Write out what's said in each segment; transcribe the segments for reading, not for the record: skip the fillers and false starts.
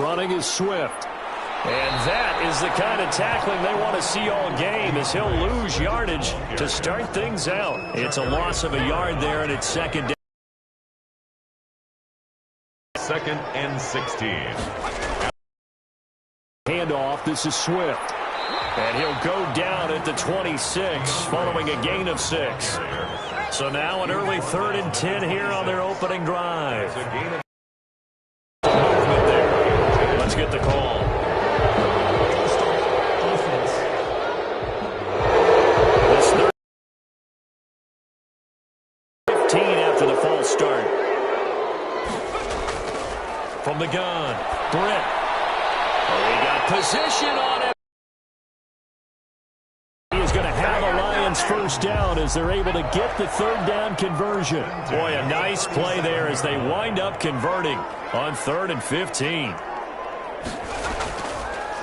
Running is Swift. And that is the kind of tackling they want to see all game, as he'll lose yardage to start things out. It's a loss of a yard there, and it's second down. 2nd and 16. Handoff, this is Swift. And he'll go down at the 26 following a gain of 6. So now an early 3rd and 10 here on their opening drive. Movement there. Let's get the call. This 15 after the false start. From the gun, Britt. Oh, he got position on it. He's going to have a Lions first down as they're able to get the 3rd down conversion. Boy, a nice play there as they wind up converting on 3rd and 15.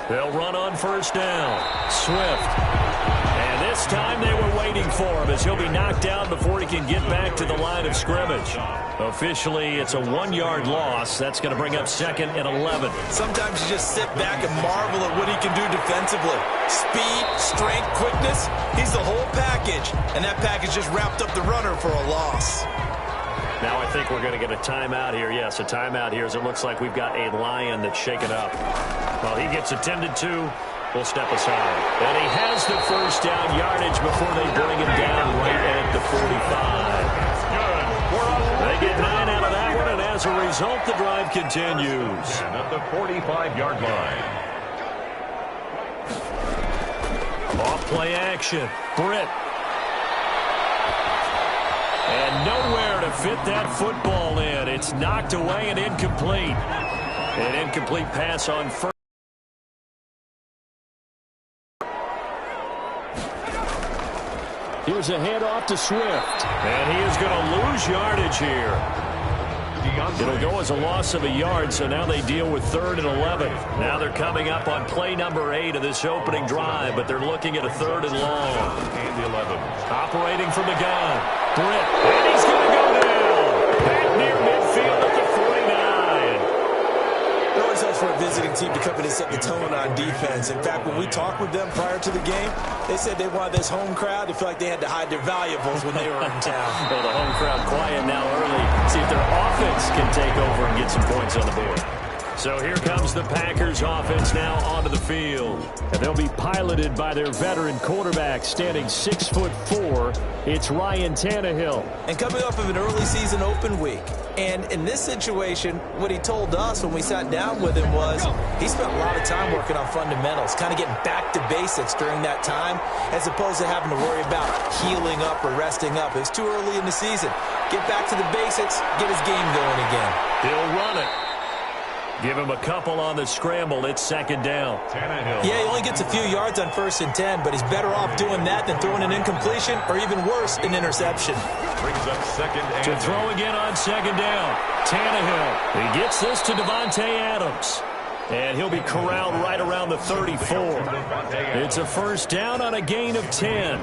They'll run on first down. Swift. And this time they were waiting for him as he'll be knocked down before he can get back to the line of scrimmage. Officially, it's a 1-yard loss. That's going to bring up 2nd and 11. Sometimes you just sit back and marvel at what he can do defensively. Speed, strength, quickness, he's the whole package. And that package just wrapped up the runner for a loss. Now I think we're going to get a timeout here. Yes, a timeout here as it looks like we've got a Lion that's shaken up. Well, he gets attended to. We'll step aside. And he has the first down yardage before they bring him down right at the 45. They get 9 out of that one, and as a result, the drive continues. And at the 45-yard line. Off play action. Britt. And nowhere to fit that football in. It's knocked away and incomplete. An incomplete pass on first. Here's a handoff to Swift. And he is going to lose yardage here. It'll go as a loss of a yard, so now they deal with 3rd and 11. Now they're coming up on play number 8 of this opening drive, but they're looking at a 3rd and long. And 11. Operating from the gun. Britt. And he's going to go down. Back near midfield at the 49. It always helps for a visiting team to come in and set the tone on defense. In fact, when we talked with them prior to the game, they said they wanted this home crowd to feel like they had to hide their valuables when they were in town. Well, the home crowd quiet now early. See if their offense can take over and get some points on the board. So here comes the Packers offense now onto the field. And they'll be piloted by their veteran quarterback standing 6'4". It's Ryan Tannehill. And coming off of an early season open week. And in this situation, what he told us when we sat down with him was he spent a lot of time working on fundamentals, kind of getting back to basics during that time, as opposed to having to worry about healing up or resting up. It was too early in the season. Get back to the basics, get his game going again. He'll run it. Give him a couple on the scramble. It's 2nd down. Tannehill. Yeah, he only gets a few yards on 1st and 10, but he's better off doing that than throwing an incompletion or even worse, an interception. Brings up 2nd and to throw again on 2nd down. Tannehill. He gets this to Davante Adams. And he'll be corralled right around the 34. It's a first down on a gain of 10.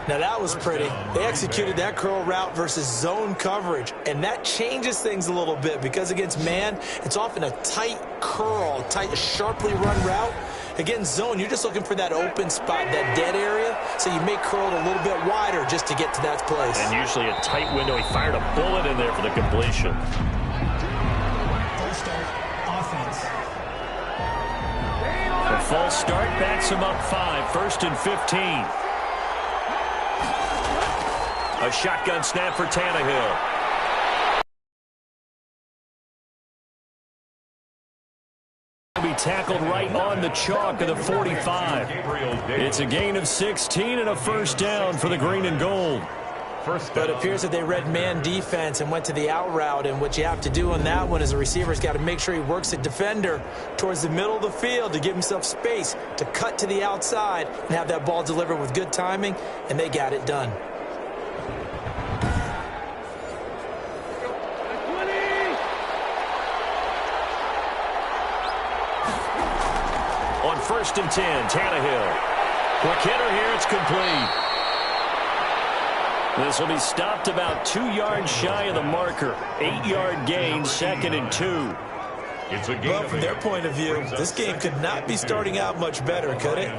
Now that was pretty. They executed that curl route versus zone coverage, and that changes things a little bit because against man, it's often a tight curl, tight, sharply run route. Against zone, you're just looking for that open spot, that dead area, so you may curl it a little bit wider just to get to that place. And usually a tight window. He fired a bullet in there for the completion. The false start backs him up 5, 1st and 15. A shotgun snap for Tannehill. He'll be tackled right on the chalk of the 45. It's a gain of 16 and a first down for the green and gold. But it appears that they read man defense and went to the out route, and what you have to do on that one is the receiver's got to make sure he works the defender towards the middle of the field to give himself space to cut to the outside and have that ball delivered with good timing, and they got it done. On 1st and 10, Tannehill. Quick hitter here, it's complete. This will be stopped about 2 yards shy of the marker. 8-yard gain, 2nd and 2. It's a gain Well, from their point of view, this game could not be starting out much better, could it?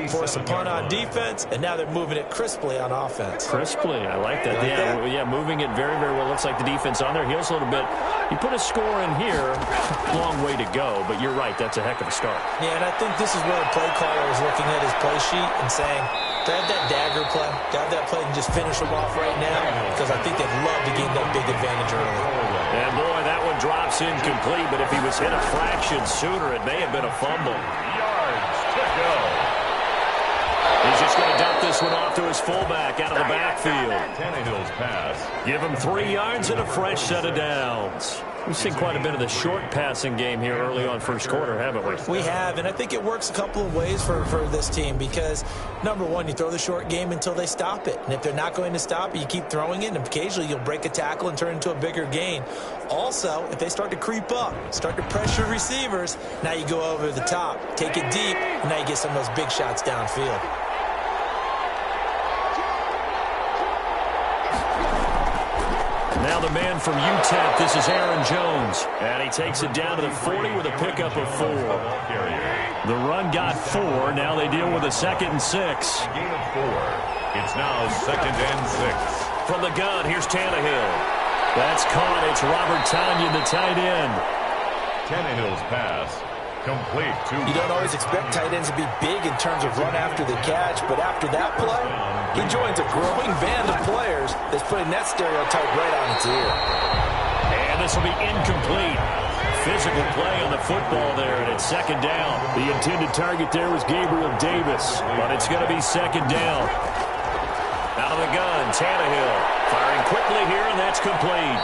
Force a punt on defense, and now they're moving it crisply on offense. Crisply, I like that. Yeah, moving it very, very well. Looks like the defense on their heels a little bit. You put a score in here, long way to go, but you're right, that's a heck of a start. Yeah, and I think this is where the play caller is looking at his play sheet and saying, grab that dagger play, grab that play and just finish them off right now, because I think they'd love to gain that big advantage early. And boy, that one drops incomplete, but if he was hit a fraction sooner, it may have been a fumble. Yards to go. He's just going to dump this one off to his fullback out of the backfield. Tannehill's pass. Give him 3 yards and a fresh set of downs. We've seen quite a bit of the short passing game here early on first quarter, haven't we? We have, and I think it works a couple of ways for this team because, number one, you throw the short game until they stop it. And if they're not going to stop it, you keep throwing it, and occasionally you'll break a tackle and turn it into a bigger gain. Also, if they start to creep up, start to pressure receivers, now you go over the top, take it deep, and now you get some of those big shots downfield. Now the man from UTEP, this is Aaron Jones. And he takes it down to the 40 with a pickup of 4. The run got 4. Now they deal with a 2nd and 6. Gain of 4. It's now 2nd and 6. From the gun, here's Tannehill. That's caught. It's Robert Tonyan, the tight end. Tannehill's pass. Complete to... You don't always expect tight ends to be big in terms of run after the catch, but after that play, he joins a growing band of players that's putting that stereotype right on its ear. And this will be incomplete. Physical play on the football there, and it's 2nd down. The intended target there was Gabriel Davis, but it's going to be 2nd down. Out of the gun, Tannehill firing quickly here, and that's complete.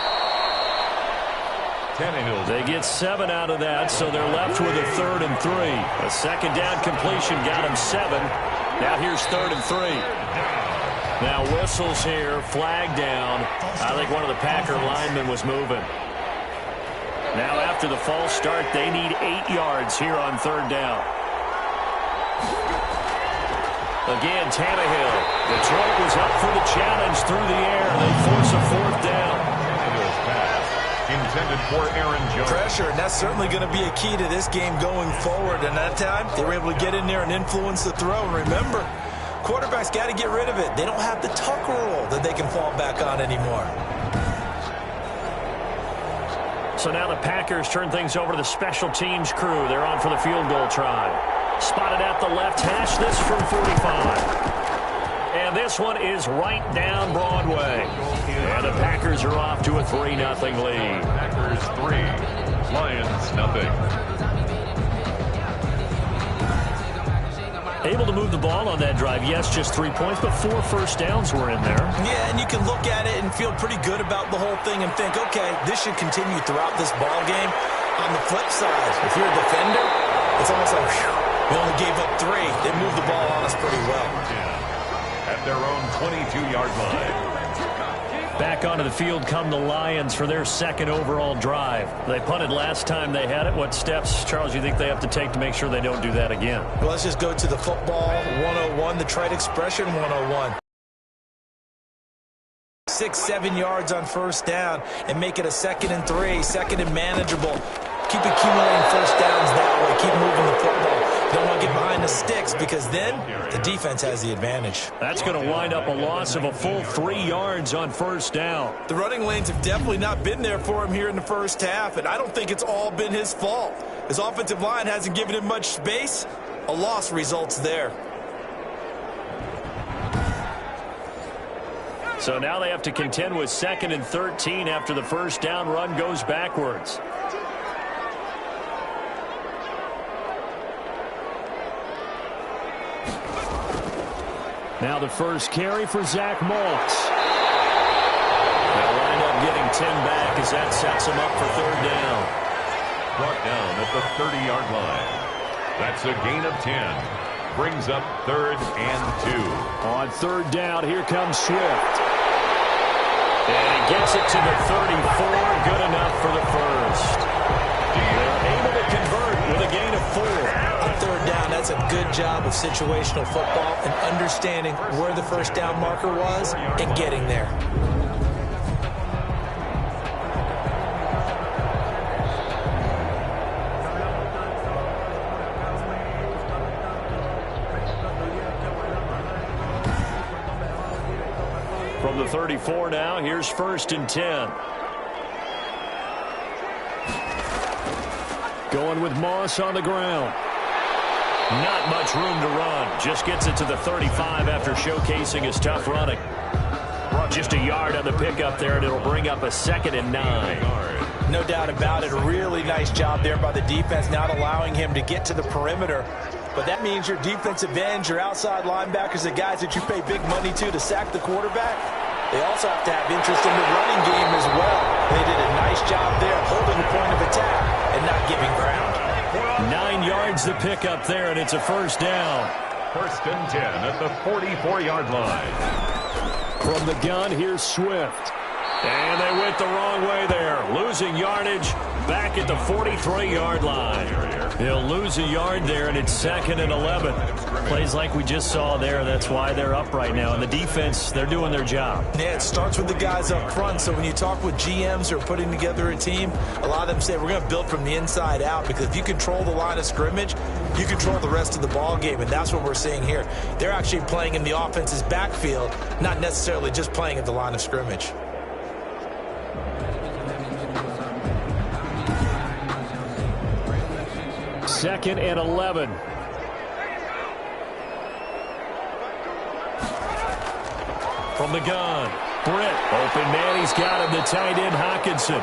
They get 7 out of that, so they're left with a 3rd and 3. A 2nd down completion got him 7. Now here's 3rd and 3. Now whistles here, flag down. I think one of the Packer linemen was moving. Now after the false start, they need 8 yards here on 3rd down. Again, Tannehill. Detroit was up for the challenge through the air. They force a 4th down. Tannehill's pass. Intended for Aaron Jones. Pressure, and that's certainly going to be a key to this game going forward. And that time, they were able to get in there and influence the throw. And remember, quarterbacks got to get rid of it. They don't have the tuck rule that they can fall back on anymore. So now the Packers turn things over to the special teams crew. They're on for the field goal try. Spotted at the left hash, this from 45. And this one is right down Broadway. And the Packers are off to a 3-0 lead. Packers 3, Lions nothing. Able to move the ball on that drive. Yes, just 3 points, but 4 first downs were in there. Yeah, and you can look at it and feel pretty good about the whole thing and think, okay, this should continue throughout this ball game. On the flip side, if you're a defender, it's almost like, whew, we only gave up 3. They moved the ball on us pretty well. At their own 22-yard line. Back onto the field come the Lions for their 2nd overall drive. They punted last time they had it. What steps, Charles, you think they have to take to make sure they don't do that again? Well, let's just go to the football 101, the trite expression 101. 6-7 yards on 1st down and make it a 2nd and 3, 2nd and manageable. Keep accumulating first downs that way. Keep moving the football. Don't want to get behind the sticks because then the defense has the advantage. That's going to wind up a loss of a full 3 yards on 1st down. The running lanes have definitely not been there for him here in the first half, and I don't think it's all been his fault. His offensive line hasn't given him much space. A loss results there. So now they have to contend with 2nd and 13 after the 1st down run goes backwards. Now the first carry for Zach Moss. They'll wind up getting 10 back as that sets them up for 3rd down. Brought down at the 30-yard line. That's a gain of 10. Brings up 3rd and 2. On 3rd down, here comes Swift. And he gets it to the 34. Good enough for the first. They're able to convert with a gain of 4. On 3rd down, that's a good job of situational football and understanding where the first down marker was and getting there. From the 34 now, here's 1st and 10. Going with Moss on the ground. Not much room to run. Just gets it to the 35 after showcasing his tough running. Just a yard on the pickup there, and it'll bring up a 2nd and 9. No doubt about it. A really nice job there by the defense, not allowing him to get to the perimeter. But that means your defensive ends, your outside linebackers, the guys that you pay big money to sack the quarterback, they also have to have interest in the running game as well. They did a nice job there holding the point of attack and not giving ground. 9 yards to pick up there, and it's a 1st down. 1st and 10 at the 44-yard line. From the gun, here's Swift. And they went the wrong way there. Losing yardage back at the 43-yard line. He'll lose a yard there, and it's 2nd and 11. Plays like we just saw there. That's why they're up right now. And the defense, they're doing their job. Yeah, it starts with the guys up front. So when you talk with GMs who are putting together a team, a lot of them say we're going to build from the inside out, because if you control the line of scrimmage, you control the rest of the ball game, and that's what we're seeing here. They're actually playing in the offense's backfield, not necessarily just playing at the line of scrimmage. Second and 11. From the gun, Britt, open man, he's got him, the tight end, Hawkinson.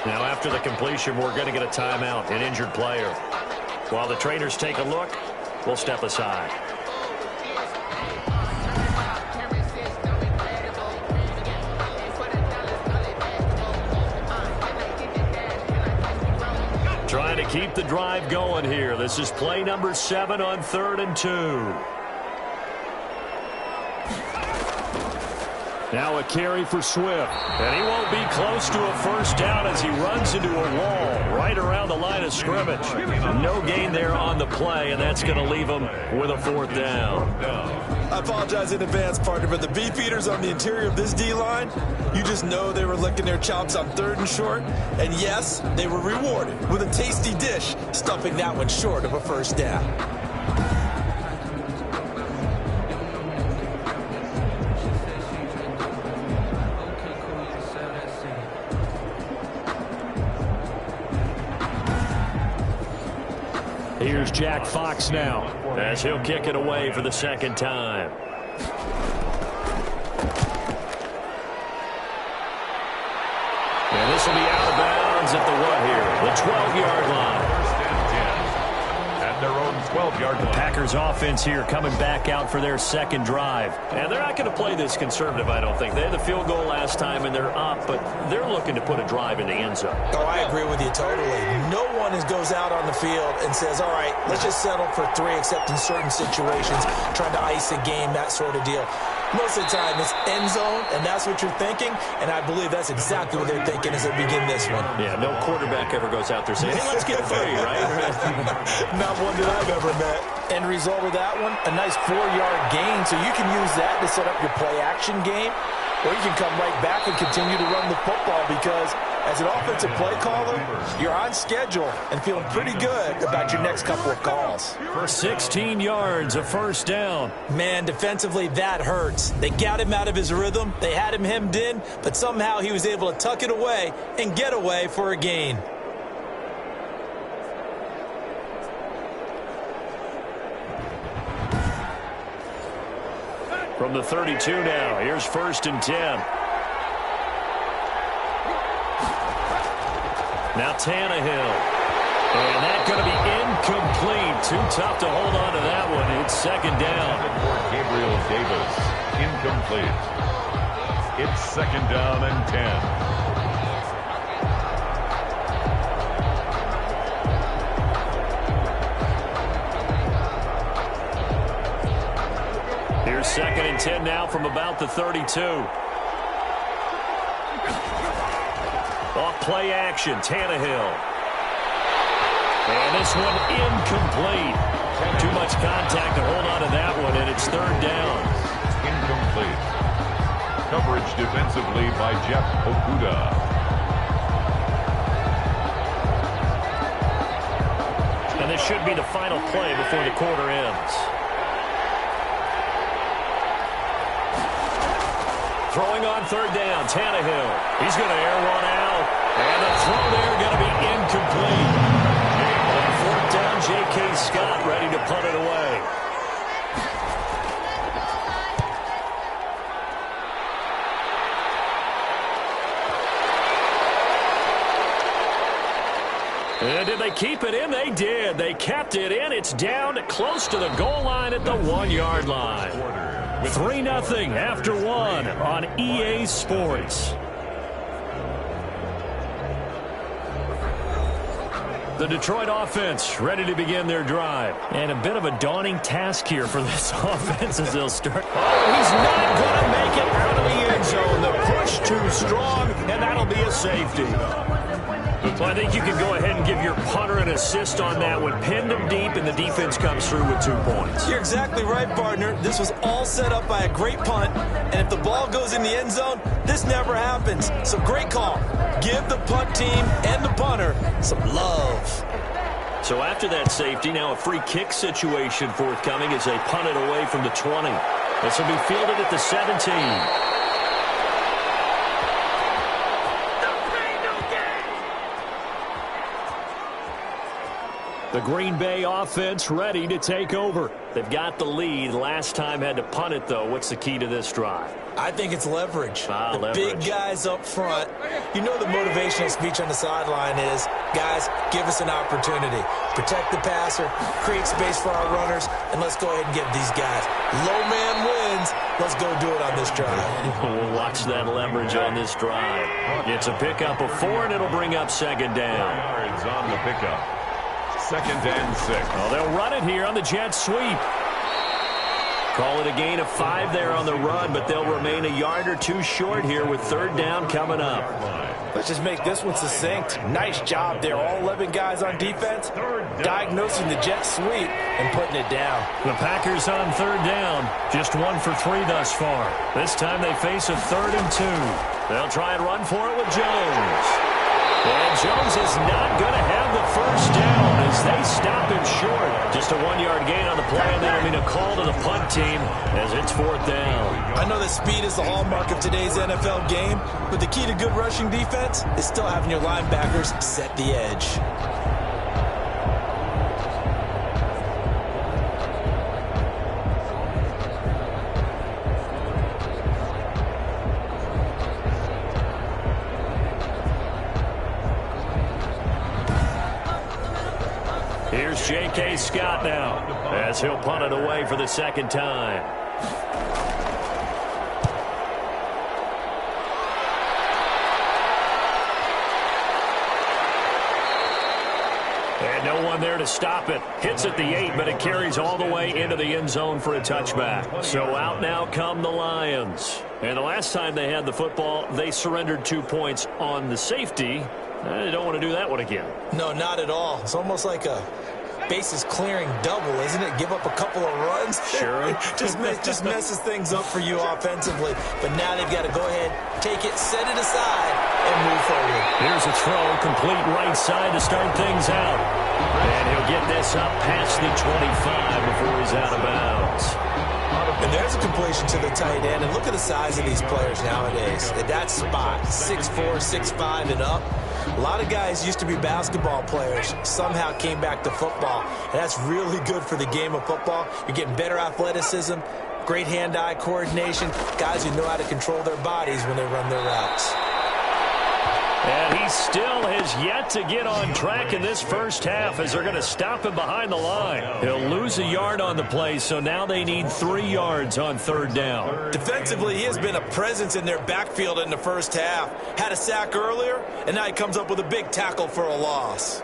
Now after the completion, we're going to get a timeout, an injured player. While the trainers take a look, we'll step aside. Trying to keep the drive going here. This is play number 7 on 3rd and 2. Now a carry for Swift. And he won't be close to a 1st down as he runs into a wall right around the line of scrimmage. No gain there on the play, and that's going to leave him with a 4th down. I apologize in advance, partner, but the beefeaters on the interior of this D-line, you just know they were licking their chops on 3rd and short. And yes, they were rewarded with a tasty dish, stuffing that one short of a 1st down. Here's Jack Fox now, as he'll kick it away for the 2nd time. And this will be out of bounds at the what here? The 12-yard line. 1st and 10 at their own 12-yard line. Packers offense here coming back out for their 2nd drive. And they're not going to play this conservative, I don't think. They had the field goal last time, and they're up, but they're looking to put a drive in the end zone. Oh, I agree with you totally. No one goes out on the field and says, all right, let's just settle for 3, except in certain situations, trying to ice a game, that sort of deal. Most of the time, it's end zone, and that's what you're thinking, and I believe that's exactly what they're thinking as they begin this one. Yeah, no quarterback ever goes out there saying, hey, let's get free, right? Not one that I've ever met. End result of that one, a nice 4-yard gain, so you can use that to set up your play-action game, or you can come right back and continue to run the football, because as an offensive play caller, you're on schedule and feeling pretty good about your next couple of calls. For 16 yards, a 1st down. Man, defensively, that hurts. They got him out of his rhythm. They had him hemmed in, but somehow he was able to tuck it away and get away for a gain. From the 32 now, here's 1st and 10. Now Tannehill. And that's going to be incomplete. Too tough to hold on to that one. It's 2nd down. For Gabriel Davis. Incomplete. It's 2nd down and 10. Here's 2nd and 10 now from about the 32. Off play action, Tannehill. And this one incomplete. Too much contact to hold on to that one, and it's 3rd down. Incomplete. Coverage defensively by Jeff Okuda. And this should be the final play before the quarter ends. throwing on third down. Tannehill. He's going to air one out. And the throw there going to be incomplete. On fourth down, J.K. Scott ready to punt it away. And did they keep it in? They did. They kept it in. It's down close to the goal line at the 1-yard line. 3-0 after one on EA Sports. The Detroit offense ready to begin their drive. And a bit of a daunting task here for this offense as they'll start. Oh, he's not going to make it out of the end zone. The push too strong, and that'll be a safety. So I think you can go ahead and give your punter an assist on that one. Pinned him deep, and the defense comes through with 2 points. You're exactly right, partner. This was all set up by a great punt, and if the ball goes in the end zone, this never happens. So great call. Give the punt team and the punter some love. So after that safety, now a free kick situation forthcoming as they punt it away from the 20. This will be fielded at the 17. The Green Bay offense ready to take over. They've got the lead. Last time had to punt it, though. What's the key to this drive? I think it's leverage. The leverage. Big guys up front. You know the motivational speech on the sideline is, guys, give us an opportunity. Protect the passer, create space for our runners, and let's go ahead and get these guys. Low man wins. Let's go do it on this drive. We'll watch that leverage on this drive. It's a pickup of 4, and it'll bring up second down. Yards on the pickup. 2nd and 6. Well, they'll run it here on the jet sweep. Call it a gain of 5 there on the run, but they'll remain a yard or 2 short here with third down coming up. Let's just make this one succinct. Nice job there. All 11 guys on defense diagnosing the jet sweep and putting it down. The Packers on third down. Just 1 for 3 thus far. This time they face a 3rd and 2. They'll try and run for it with Jones. And Jones is not going to have the first down as they stop him short. Just a 1-yard gain on the play, and that'll mean a call to the punt team as it's 4th down. I know that speed is the hallmark of today's NFL game, but the key to good rushing defense is still having your linebackers set the edge. Here's J.K. Scott now as he'll punt it away for the 2nd time. And no one there to stop it. Hits at the 8, but it carries all the way into the end zone for a touchback. So out now come the Lions. And the last time they had the football, they surrendered 2 points on the safety. They don't want to do that one again. No, not at all. It's almost like a bases clearing double, isn't it? Give up a couple of runs. Sure. just messes things up for you offensively. But now they've got to go ahead, take it, set it aside, and move forward. Here's a throw, complete right side to start things out. And he'll get this up past the 25 before he's out of bounds. And there's a completion to the tight end. And look at the size of these players nowadays. At that spot, 6'4", 6'5", and up. A lot of guys used to be basketball players, somehow came back to football, and that's really good for the game of football. You're getting better athleticism, great hand-eye coordination, guys who know how to control their bodies when they run their routes. And he still has yet to get on track in this first half as they're going to stop him behind the line. He'll lose a yard on the play, so now they need 3 yards on third down. Defensively, he has been a presence in their backfield in the first half. Had a sack earlier, and now he comes up with a big tackle for a loss.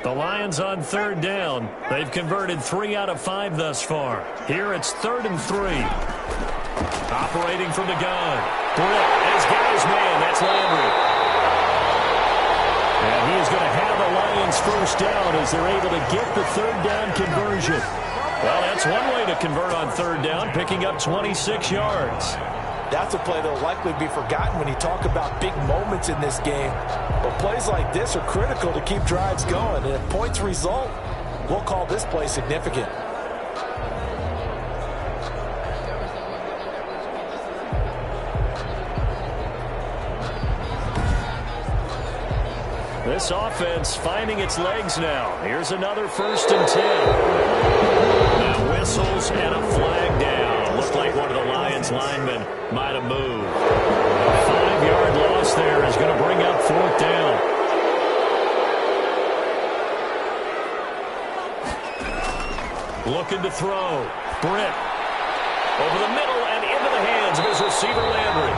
The Lions on third down. They've converted 3 out of 5 thus far. Here it's 3rd and 3. Operating from the gun. Britt has got his man. That's Landry. And he is going to have the Lions first down as they're able to get the 3rd down conversion. Well, that's one way to convert on third down, picking up 26 yards. That's a play that will likely be forgotten when you talk about big moments in this game. But plays like this are critical to keep drives going. And if points result, we'll call this play significant. This offense finding its legs now. Here's another 1st and 10. Now whistles and a flag down. Looked like one of the Lions linemen might have moved. A 5-yard loss there is going to bring up 4th down. Looking to throw. Britt. Over the middle and into the hands of his receiver Landry.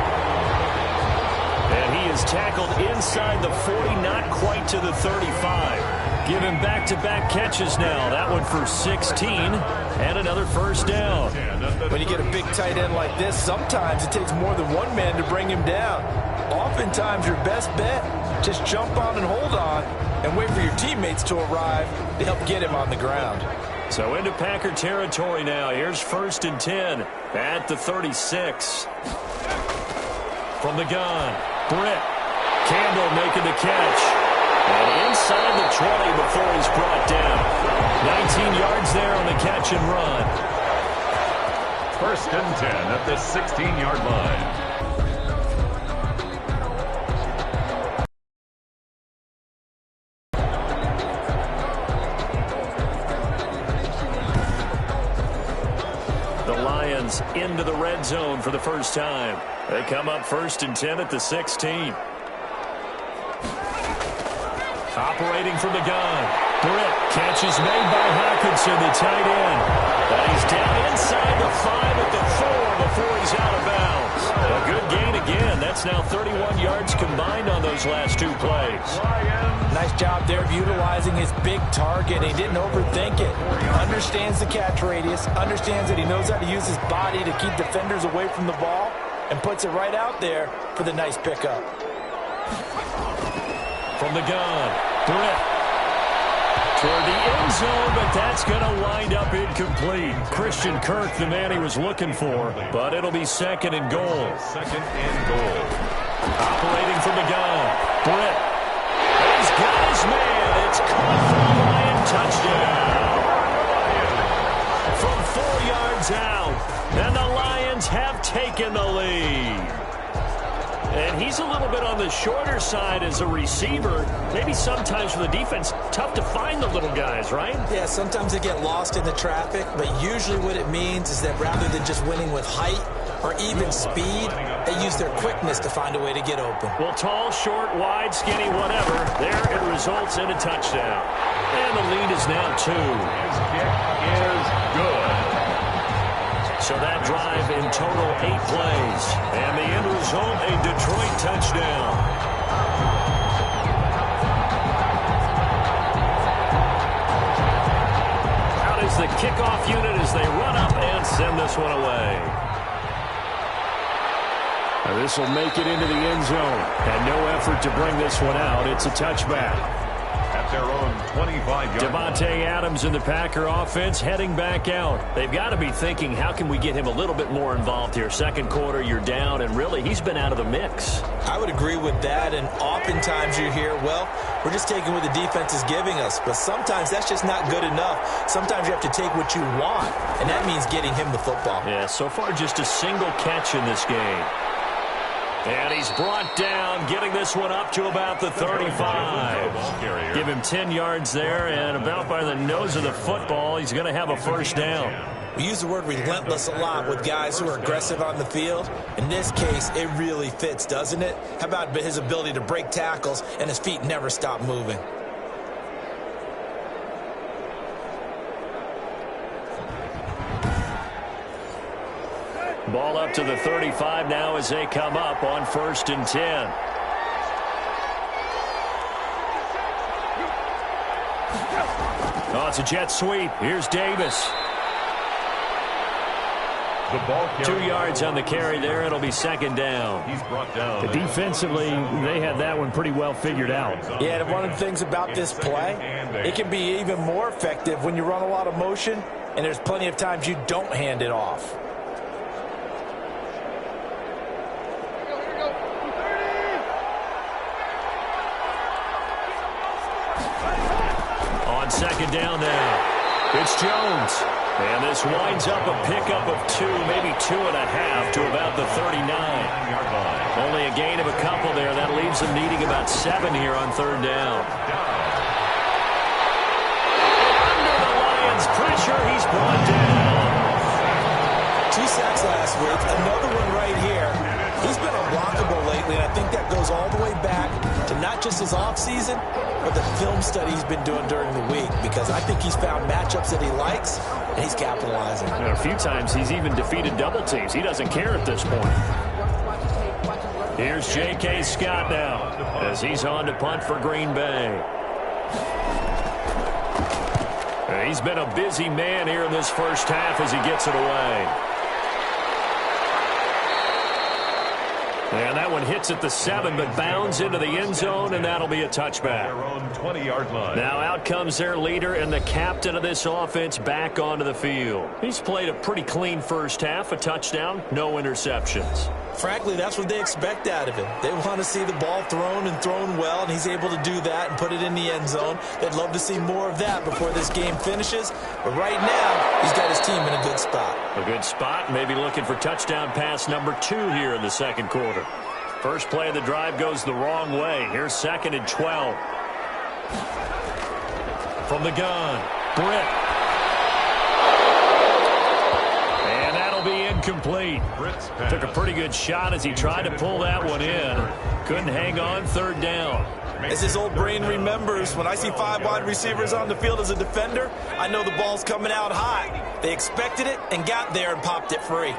And he is tackled inside the 40, not quite to the 35. Give him back-to-back catches now. That one for 16 and another 1st down. When you get a big tight end like this, sometimes it takes more than one man to bring him down. Oftentimes your best bet, just jump on and hold on and wait for your teammates to arrive to help get him on the ground. So into Packer territory now. Here's 1st and 10 at the 36. From the gun, Britt. Campbell making the catch. And inside the 20 before he's brought down. 19 yards there on the catch and run. 1st and 10 at the 16-yard line. Into the red zone for the first time. They come up 1st and 10 at the 16. Operating from the gun. Britt. Catch is made by Hawkinson, the tight end. And he's down inside the 5 at the 4 before he's out of bounds. A good gain again. That's now 31 yards combined on those last 2 plays. Nice job there of utilizing his big target. He didn't overthink it. Understands the catch radius. Understands that he knows how to use his body to keep defenders away from the ball. And puts it right out there for the nice pickup. From the gun, Britt. Toward the end zone, but that's going to wind up incomplete. Christian Kirk, the man he was looking for, but it'll be 2nd and goal. 2nd and goal. Operating from the gun, Britt. He's got his man. It's caught for the Lion touchdown. From 4 yards out, and the Lions have taken the lead. And he's a little bit on the shorter side as a receiver. Maybe sometimes for the defense, tough to find the little guys, right? Yeah, sometimes they get lost in the traffic, but usually what it means is that rather than just winning with height or even speed, they use their quickness to find a way to get open. Well, tall, short, wide, skinny, whatever, there it results in a touchdown. And the lead is now 2. His kick is good. So that drive in total 8 plays. And the end result, a Detroit touchdown. Out is the kickoff unit as they run up and send this one away. Now this will make it into the end zone. And no effort to bring this one out. It's a touchback. At their own 25-yard line. Devontae Adams in the Packer offense heading back out. They've got to be thinking, how can we get him a little bit more involved here? 2nd quarter, you're down, and really, he's been out of the mix. I would agree with that, and oftentimes you hear, well, we're just taking what the defense is giving us, but sometimes that's just not good enough. Sometimes you have to take what you want, and that means getting him the football. Yeah, so far just a single catch in this game. And he's brought down, getting this one up to about the 35. Give him 10 yards there, and about by the nose of the football, he's going to have a 1st down. We use the word relentless a lot with guys who are aggressive on the field. In this case, it really fits, doesn't it? How about his ability to break tackles and his feet never stop moving? Ball up to the 35 now as they come up on 1st and 10. Oh, it's a jet sweep. Here's Davis. The ball 2 yards on the carry there. It'll be 2nd down. He's brought down. Defensively, they had that one pretty well figured out. Yeah, and one of the things about this play, it can be even more effective when you run a lot of motion and there's plenty of times you don't hand it off. On second down now, it's Jones. And this winds up a pickup of 2, maybe 2.5 to about the 39-yard line. Only a gain of a couple there. That leaves them needing about 7 here on third down. Under the Lions' pressure, he's brought down. 2 sacks last week, another one right here. He's been unblockable lately, and I think that goes all the way back to not just his offseason, but the film study he's been doing during the week, because I think he's found matchups that he likes, and he's capitalizing. A few times he's even defeated double teams. He doesn't care at this point. Here's J.K. Scott now as he's on to punt for Green Bay. He's been a busy man here in this first half as he gets it away. And that one hits at the 7, but bounds into the end zone, and that'll be a touchback. Their own 20-yard line. Now out comes their leader and the captain of this offense back onto the field. He's played a pretty clean first half, a touchdown, no interceptions. Frankly, that's what they expect out of him. They want to see the ball thrown and thrown well, and he's able to do that and put it in the end zone. They'd love to see more of that before this game finishes. But right now, he's got his team in a good spot. A good spot, maybe looking for touchdown pass number 2 here in the second quarter. First play of the drive goes the wrong way. Here's 2nd and 12. From the gun, Britt. And that'll be incomplete. Took a pretty good shot as he tried to pull that one in. Couldn't hang on, third down. As his old brain remembers, when I see 5 wide receivers on the field as a defender, I know the ball's coming out hot. They expected it and got there and popped it free.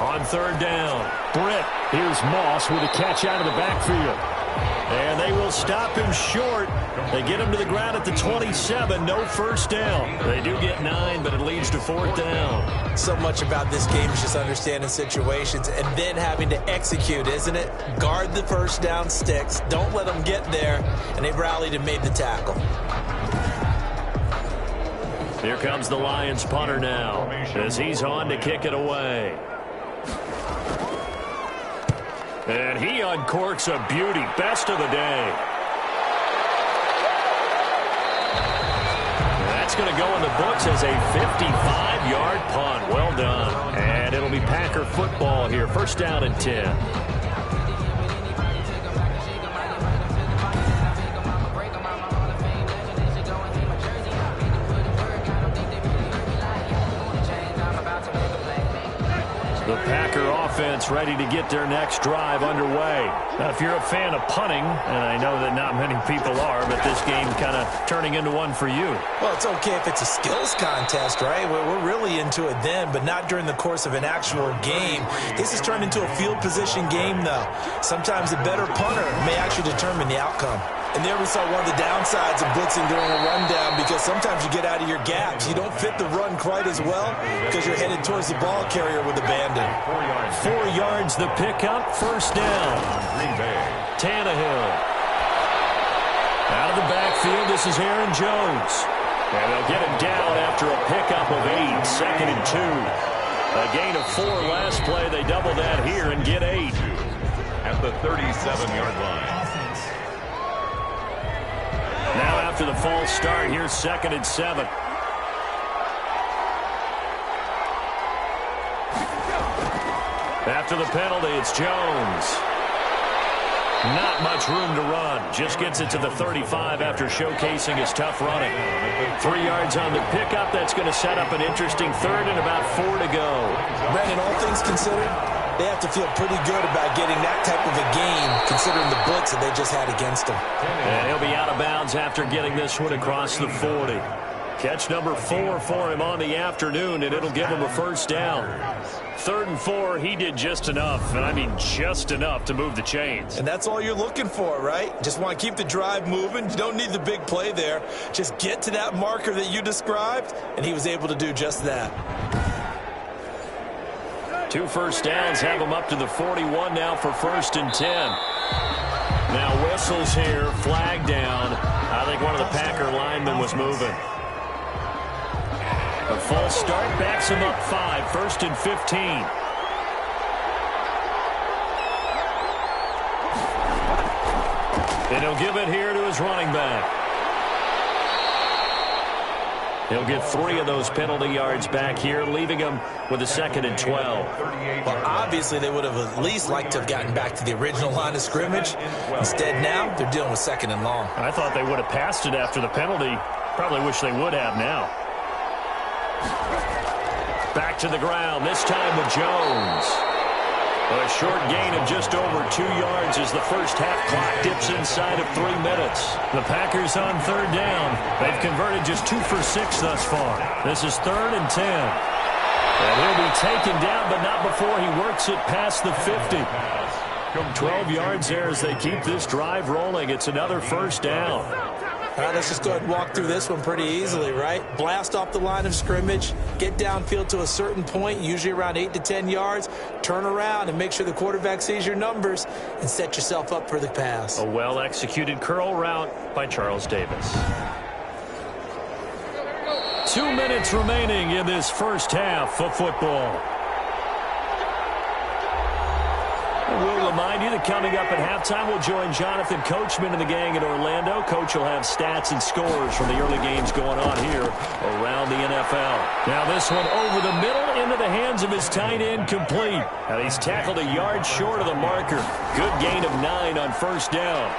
On third down, Britt. Here's Moss with a catch out of the backfield. And they will stop him short. They get him to the ground at the 27. No first down. They do get 9, but it leads to 4th down. So much about this game is just understanding situations and then having to execute, isn't it? Guard the first down sticks. Don't let them get there. And they rallied and made the tackle. Here comes the Lions punter now as he's on to kick it away. And he uncorks a beauty. Best of the day. That's going to go in the books as a 55-yard punt. Well done. And it'll be Packer football here. First down and 10. The Packer offense ready to get their next drive underway. Now, if you're a fan of punting, and I know that not many people are, but this game kind of turning into one for you. Well, it's okay if it's a skills contest, right? We're really into it then, but not during the course of an actual game. This has turned into a field position game, though. Sometimes a better punter may actually determine the outcome. And there we saw one of the downsides of blitzing during a rundown, because sometimes you get out of your gaps. You don't fit the run quite as well because you're headed towards the ball carrier with abandon. 4 yards the pickup, first down. Tannehill. Out of the backfield, this is Aaron Jones. And they'll get him down after a pickup of 8, 2nd and 2. A gain of 4 last play. They double that here and get 8. At the 37-yard line. Now after the false start, here's 2nd and 7. After the penalty, it's Jones. Not much room to run. Just gets it to the 35 after showcasing his tough running. 3 yards on the pickup. That's going to set up an interesting third and about 4 to go. Brandon, all things considered, they have to feel pretty good about getting that type of a game, considering the blitz that they just had against them. And he'll be out of bounds after getting this one across the 40. Catch number 4 for him on the afternoon, and it'll give him a first down. 3rd and 4, he did just enough, and I mean just enough to move the chains. And that's all you're looking for, right? Just want to keep the drive moving. You don't need the big play there. Just get to that marker that you described, and he was able to do just that. 2 first downs have him up to the 41 now for 1st and 10. Now whistles here, flag down. I think one of the Packer linemen was moving. false start backs him up 5, 1st and 15. And he'll give it here to his running back. He'll get 3 of those penalty yards back here, leaving him with a 2nd and 12. Well, obviously, they would have at least liked to have gotten back to the original line of scrimmage. Instead, now, they're dealing with 2nd and long. I thought they would have passed it after the penalty. Probably wish they would have now. Back to the ground, this time with Jones. A short gain of just over 2 yards as the first half clock dips inside of 3 minutes. The Packers on 3rd down. They've converted just 2 for 6 thus far. This is 3rd and 10. And he'll be taken down, but not before he works it past the 50. 12 yards there as they keep this drive rolling. It's another 1st down. All right, let's just go ahead and walk through this one pretty easily, right? Blast off the line of scrimmage, get downfield to a certain point, usually around 8 to 10 yards, turn around and make sure the quarterback sees your numbers and set yourself up for the pass. A well-executed curl route by Charles Davis. 2 minutes remaining in this first half of football. We'll remind you that coming up at halftime, we'll join Jonathan Coachman and the gang in Orlando. Coach will have stats and scores from the early games going on here around the NFL. Now this one over the middle into the hands of his tight end, complete. And he's tackled a yard short of the marker. Good gain of 9 on 1st down.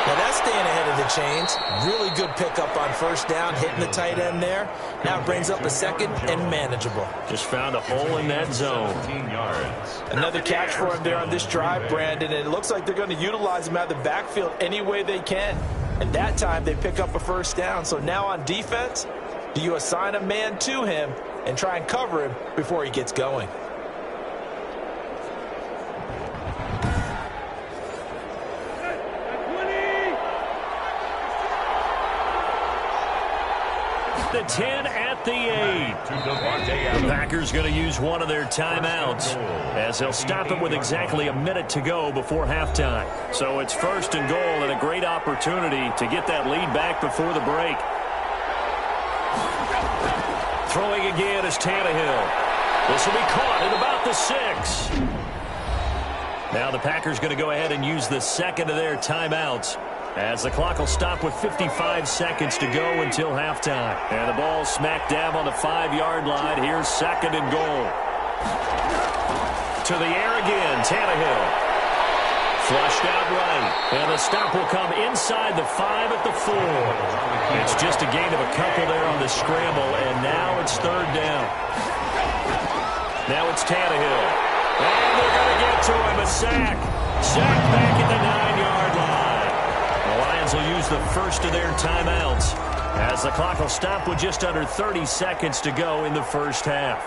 Now that's staying ahead of the chains. Really good pickup on 1st down, hitting the tight end there. Now it brings up a 2nd and manageable. Just found a hole in that zone. 15 yards. Another catch for him there on this drive, Brandon, and it looks like they're going to utilize him out of the backfield any way they can. And that time they pick up a 1st down. So now on defense, do you assign a man to him and try and cover him before he gets going? The 10 at the 8. The Packers going to use one of their timeouts as they'll stop it with exactly a minute to go before halftime. So it's 1st and goal and a great opportunity to get that lead back before the break. Throwing again is Tannehill. This will be caught at about the 6. Now the Packers going to go ahead and use the 2nd of their timeouts, as the clock will stop with 55 seconds to go until halftime. And the ball smack dab on the 5-yard line. Here's 2nd and goal. To the air again, Tannehill. Flushed out right. And the stop will come inside the 5 at the 4. It's just a gain of a couple there on the scramble, and now it's 3rd down. Now it's Tannehill. And they're going to get to him, a sack. Sack back at the 9-yard line. The Lions will use the 1st of their timeouts as the clock will stop with just under 30 seconds to go in the first half.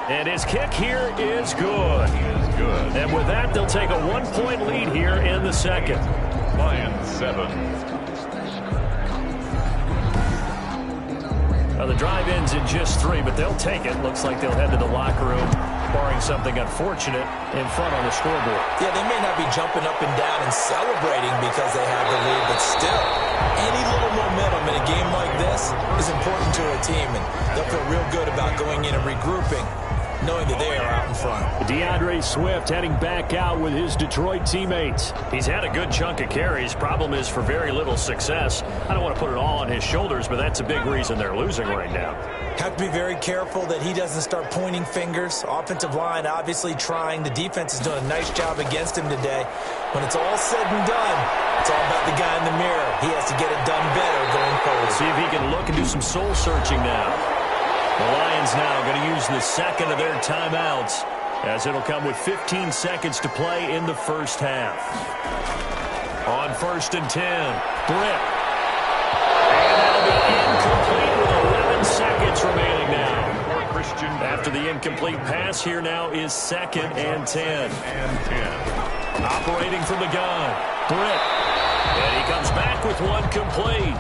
And his kick here is good. And with that, they'll take a 1-point lead here in the 2nd. Lions 7. The drive ends in just 3, but they'll take it. Looks like they'll head to the locker room, barring something unfortunate in front on the scoreboard. Yeah, they may not be jumping up and down and celebrating because they have the lead, but still, any little momentum in a game like this is important to a team, and they'll feel real good about going in and regrouping, knowing that they are out in front. DeAndre Swift heading back out with his Detroit teammates. He's had a good chunk of carries. Problem is for very little success. I don't want to put it all on his shoulders, but that's a big reason they're losing right now. Have to be very careful that he doesn't start pointing fingers. Offensive line obviously trying. The defense is doing a nice job against him today. When it's all said and done, it's all about the guy in the mirror. He has to get it done better going forward. See if he can look and do some soul searching now. The Lions now going to use the 2nd of their timeouts, as it'll come with 15 seconds to play in the first half. On 1st and 10, Britt. And that'll be incomplete with 11 seconds remaining now. After the incomplete pass, here now is 2nd and 10. Operating from the gun, Britt. And he comes back with one complete.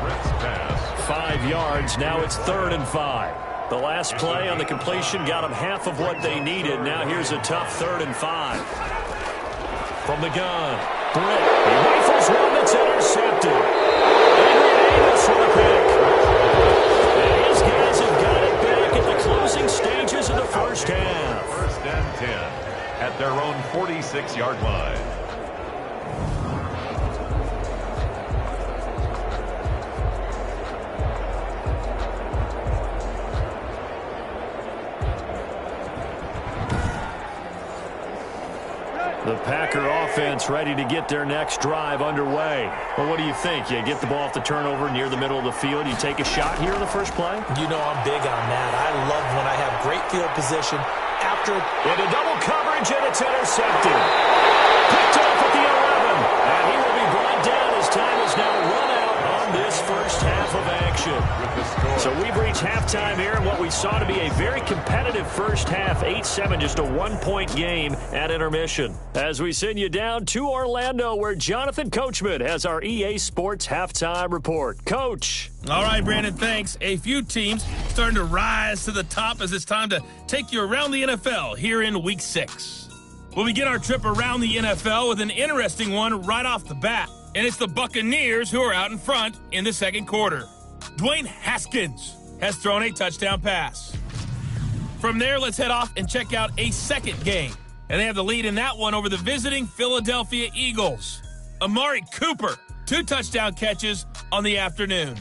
5 yards, now it's 3rd and 5. The last play on the completion got them half of what they needed. Now here's a tough 3rd and 5. From the gun, Britt. He rifles one to it's intercepted. Adrian Amos with a pick. And his guys have got it back at the closing stages of the first half. First and 10 at their own 46-yard line. The Packer offense ready to get their next drive underway. Well, what do you think? You get the ball off the turnover near the middle of the field. You take a shot here in the first play? You know I'm big on that. I love when I have great field position. After into double coverage, and it's intercepted. Picked off at the 11. And he will be brought down as time is now run out on this first half of action. So we've reached halftime here in what we saw to be a very competitive first half, 8-7, just a one-point game at intermission. As we send you down to Orlando, where Jonathan Coachman has our EA Sports halftime report. Coach. All right, Brandon, thanks. A few teams starting to rise to the top as it's time to take you around the NFL here in Week 6. We'll begin our trip around the NFL with an interesting one right off the bat. And it's the Buccaneers who are out in front in the second quarter. Dwayne Haskins has thrown a touchdown pass. From there, let's head off and check out a second game. And they have the lead in that one over the visiting Philadelphia Eagles. Amari Cooper, 2 touchdown catches on the afternoon.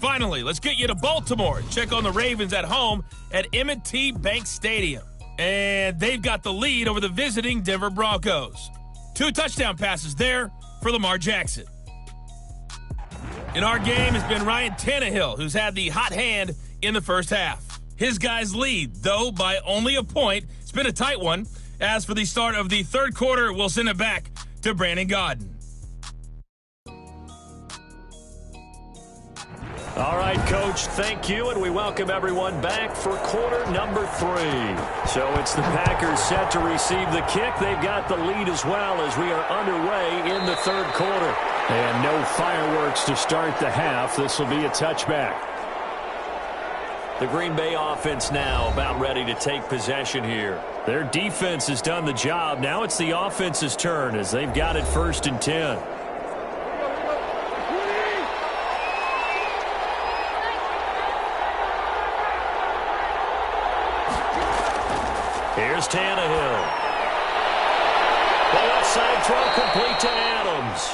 Finally, let's get you to Baltimore and check on the Ravens at home at M&T Bank Stadium. And they've got the lead over the visiting Denver Broncos. 2 touchdown passes there for Lamar Jackson. In our game has been Ryan Tannehill, who's had the hot hand in the first half. His guys lead, though, by only a point. It's been a tight one. As for the start of the third quarter, we'll send it back to Brandon Godden. All right, Coach, thank you, and we welcome everyone back for quarter number 3. So it's the Packers set to receive the kick. They've got the lead as well as we are underway in the third quarter. And no fireworks to start the half. This will be a touchback. The Green Bay offense now about ready to take possession here. Their defense has done the job. Now it's the offense's turn as they've got it 1st and 10. Here's Tannehill. The left side throw complete to Adams.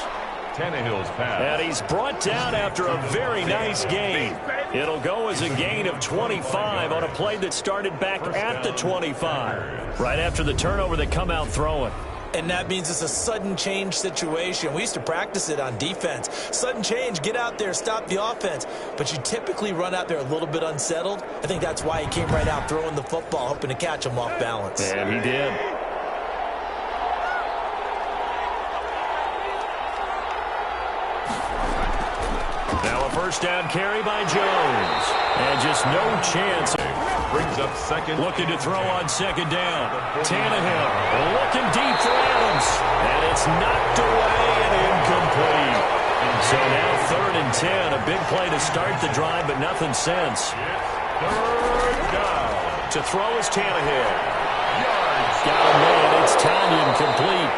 Tannehill's pass. And he's brought down after a very nice gain. It'll go as a gain of 25 on a play that started back at the 25. Right after the turnover, they come out throwing. And that means it's a sudden change situation. We used to practice it on defense. Sudden change, get out there, stop the offense. But you typically run out there a little bit unsettled. I think that's why he came right out throwing the football, hoping to catch him off balance. And he did. Now a first down carry by Jones. And just no chance. Brings up second. Looking to throw on second down. Tannehill looking deep for Adams. And it's knocked away and incomplete. So now 3rd and 10. A big play to start the drive, but nothing since. 3rd down. To throw is Tannehill. Got a man. It's Tanyan complete.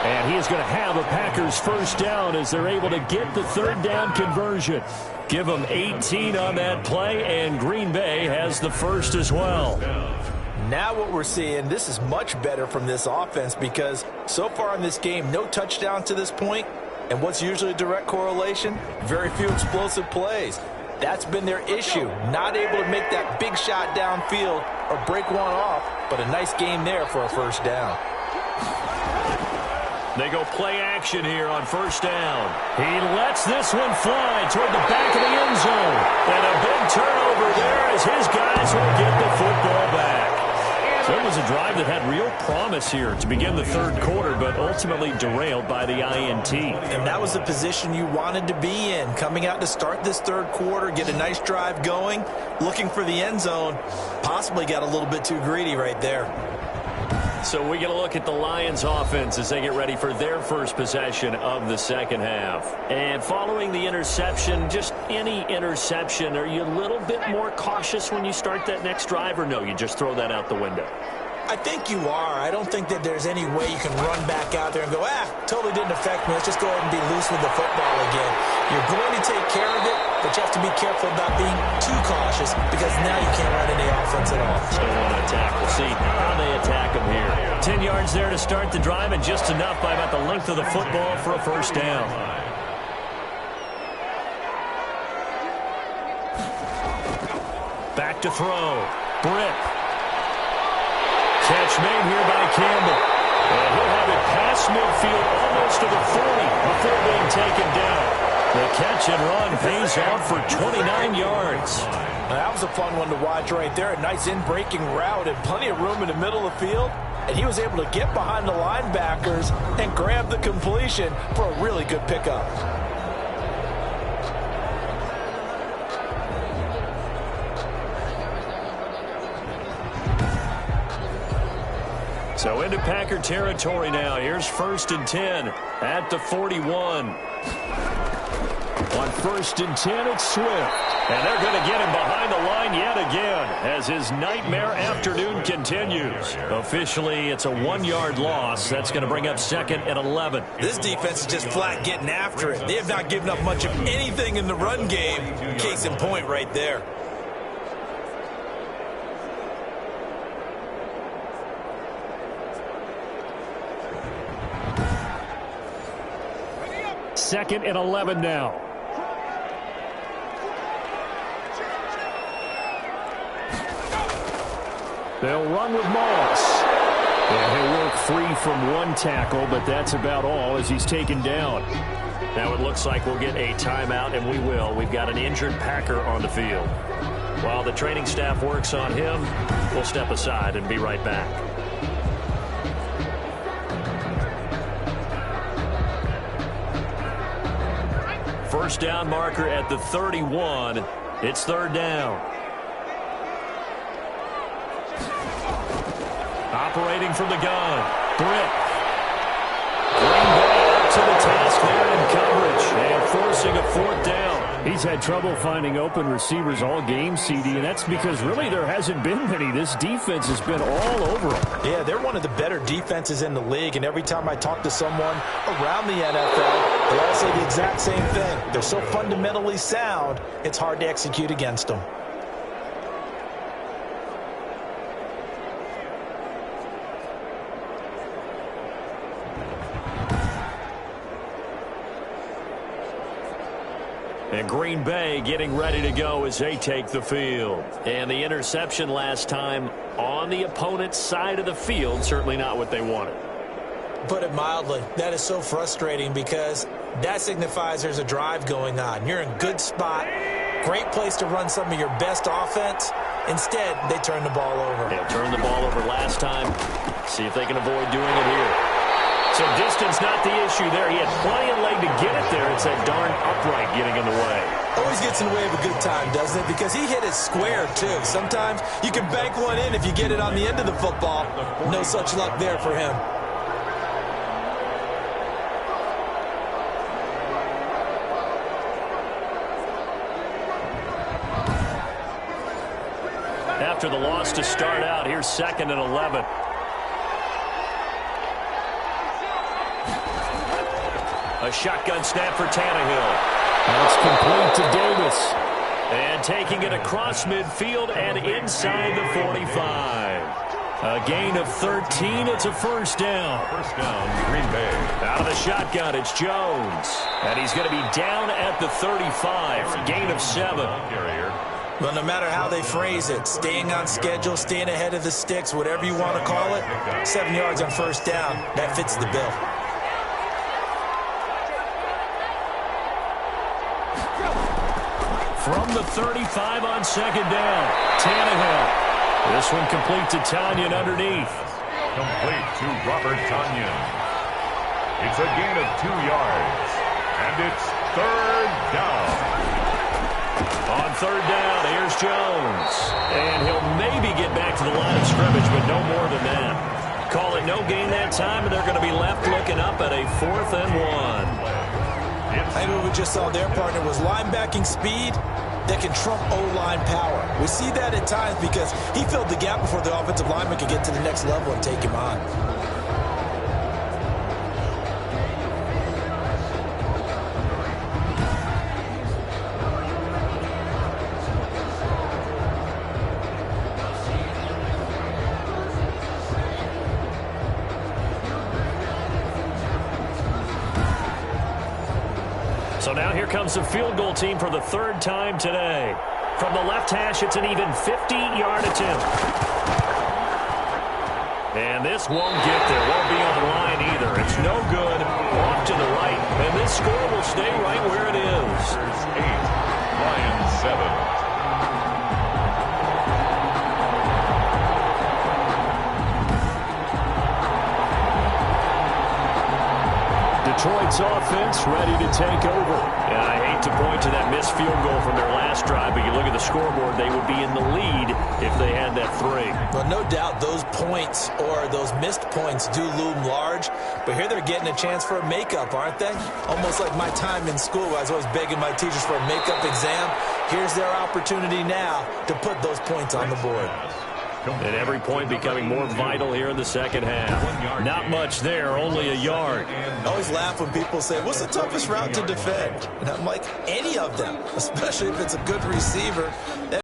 And he is going to have a Packers first down as they're able to get the 3rd down conversion. Give them 18 on that play, and Green Bay has the first as well. Now what we're seeing, this is much better from this offense because so far in this game, no touchdown to this point. And what's usually a direct correlation? Very few explosive plays. That's been their issue. Not able to make that big shot downfield or break one off, but a nice game there for a first down. They go play action here on first down. He lets this one fly toward the back of the end zone. And a big turnover there as his guys will get the football back. So it was a drive that had real promise here to begin the third quarter, but ultimately derailed by the INT. And that was the position you wanted to be in. Coming out to start this third quarter, get a nice drive going, looking for the end zone. Possibly got a little bit too greedy right there. So we get a look at the Lions offense as they get ready for their first possession of the second half. And following the interception, just any interception, are you a little bit more cautious when you start that next drive, or no, you just throw that out the window? I think you are. I don't think that there's any way you can run back out there and go, totally didn't affect me. Let's just go ahead and be loose with the football again. You're going to take care of it, but you have to be careful about being too cautious because now you can't run any offense at all. Still want to attack. We'll see how they attack him here. 10 yards there to start the drive, and just enough by about the length of the football for a first down. Back to throw. Britt. Catch made here by Campbell. And he'll have it past midfield almost to the 40 before being taken down. The catch and run pays off for 29 yards. That was a fun one to watch right there. A nice in-breaking route and plenty of room in the middle of the field. And he was able to get behind the linebackers and grab the completion for a really good pickup. So into Packer territory now. Here's 1st and 10 at the 41. On 1st and 10, it's Swift. And they're going to get him behind the line yet again as his nightmare afternoon continues. Officially, it's a 1-yard loss. That's going to bring up 2nd and 11. This defense is just flat getting after it. They have not given up much of anything in the run game. Case in point right there. Second and 11 now. They'll run with Moss. And he'll work free from one tackle, but that's about all as he's taken down. Now it looks like we'll get a timeout, and we will. We've got an injured Packer on the field. While the training staff works on him, we'll step aside and be right back. First down marker at the 31. It's 3rd down. Operating from the gun. Britt. Bring ball to the task there in coverage and forcing a 4th down. He's had trouble finding open receivers all game, CD, and that's because really there hasn't been many. This defense has been all over them. Yeah, they're one of the better defenses in the league, and every time I talk to someone around the NFL, they all say the exact same thing. They're so fundamentally sound, it's hard to execute against them. And Green Bay getting ready to go as they take the field. And the interception last time on the opponent's side of the field, certainly not what they wanted. Put it mildly, that is so frustrating because that signifies there's a drive going on. You're in a good spot, great place to run some of your best offense. Instead, they turn the ball over. They turned the ball over last time. See if they can avoid doing it here. So distance not the issue there. He had plenty of leg to get it there. It's that darn upright getting in the way. Always gets in the way of a good time, doesn't it? Because he hit it square, too. Sometimes you can bank one in if you get it on the end of the football. No such luck there for him. After the loss to start out, here's 2nd and 11. A shotgun snap for Tannehill. That's complete to Davis. And taking it across midfield and inside the 45. A gain of 13. It's a 1st down. 1st down, Green Bay. Out of the shotgun, it's Jones. And he's going to be down at the 35. Gain of 7. Well, no matter how they phrase it, staying on schedule, staying ahead of the sticks, whatever you want to call it, 7 yards on 1st down, that fits the bill. From the 35 on 2nd down, Tannehill. This one complete to Tanyan underneath. Complete to Robert Tanyan. It's a gain of 2 yards. And it's 3rd down. On 3rd down, here's Jones. And he'll maybe get back to the line of scrimmage, but no more than that. Call it no gain that time, and they're going to be left looking up at a 4th and 1. I think what we just saw their partner was linebacking speed that can trump O-line power. We see that at times because he filled the gap before the offensive lineman could get to the next level and take him on. So now here comes the field goal team for the third time today. From the left hash, it's an even 50-yard attempt. And this won't get there. Won't be on the line either. It's no good. Off to the right. And this score will stay right where it is. 8, Lions 7. Detroit's offense ready to take over. Yeah, I hate to point to that missed field goal from their last drive, but you look at the scoreboard, they would be in the lead if they had that 3. Well, no doubt those points or those missed points do loom large, but here they're getting a chance for a makeup, aren't they? Almost like my time in school, I was always begging my teachers for a makeup exam. Here's their opportunity now to put those points on the board. And every point becoming more vital here in the second half. Not much there, only a yard. I always laugh when people say, what's the toughest route to defend? And I'm like, any of them, especially if it's a good receiver.